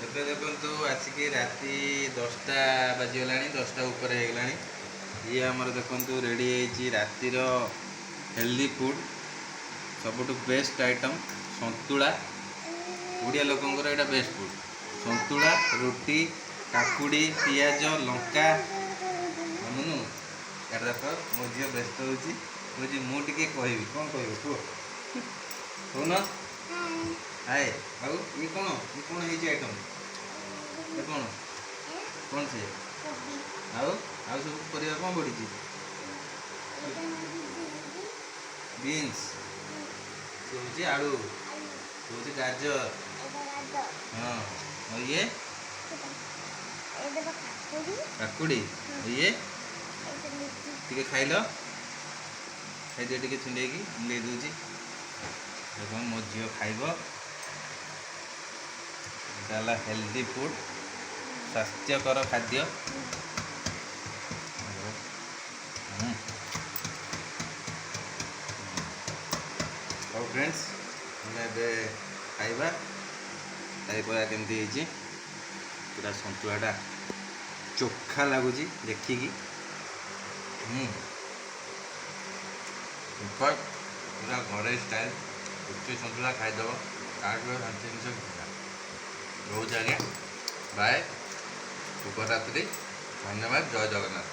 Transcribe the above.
ଏବେ ଦେଖନ୍ତୁ ଆସିକି ରାତି 10ଟା ବାଜିଗଲାଣି, 10ଟା ଉପରେ ହେଇଗଲାଣି। ଇଏ ଆମର ଦେଖନ୍ତୁ ରେଡ଼ି ହେଇଛି ରାତିର ହେଲ୍ଦି ଫୁଡ଼୍, ସବୁଠୁ ବେଷ୍ଟ ଆଇଟମ୍ ସନ୍ତୁଳା। ଓଡ଼ିଆ ଲୋକଙ୍କର ଏଇଟା ବେଷ୍ଟ ଫୁଡ଼୍। ସନ୍ତୁଳା, ରୁଟି, କାକୁଡ଼ି, ପିଆଜ, ଲଙ୍କା। ଅନୁନୁ ଏଇଟା ଦେଖ, ମୋ ଝିଅ ବ୍ୟସ୍ତ ହେଉଛି, କହୁଛି ମୁଁ ଟିକେ କହିବି। କ'ଣ କହିବ କୁହ, କହୁନ? ହାଏ। ଆଉ ଇଏ କ'ଣ ହେଇଛି ଆଇଟମ୍? ଏ କ'ଣ ସେ? ଆଉ ସବୁ ପରିବା କ'ଣ ପଡ଼ିଛି? ବିନ୍ସ, ସେ ହେଉଛି ଆଳୁ, ସେ ହେଉଛି ଗାଜର। ହଁ, ଆଉ ଇଏ କାକୁଡ଼ି। ଇଏ ଟିକେ ଖାଇଲ, ଖାଇଦିଅ ଟିକେ ଛିଣ୍ଡେଇକି, ମୁଁ ଦେଇ ଦେଉଛି। ଦେଖ ମୋ ଝିଅ ଖାଇବ। ଏଇଟା ହେଲା ହେଲ୍ଦି ଫୁଡ଼୍, ସ୍ୱାସ୍ଥ୍ୟକର ଖାଦ୍ୟ। ହଉ ଫ୍ରେଣ୍ଡସ୍, ଆମେ ଏବେ ଖାଇବା। ଖାଇବା କେମିତି ହେଇଛି? ପୁରା ସନ୍ତୁଳାଟା ଚୋଖା ଲାଗୁଛି ଦେଖିକି। ପୁରା ଘରୋଇ ଷ୍ଟାଇଲ୍ ରୁଟି ସନ୍ତୁଳା ଖାଇଦେବ, ତାଠୁ ଶାନ୍ତି ଜିନିଷ କିଛି। ରହୁଛି ଆଜ୍ଞା, ବାଏ, ଶୁଭରାତ୍ରି, ଧନ୍ୟବାଦ, ଜୟ ଜଗନ୍ନାଥ।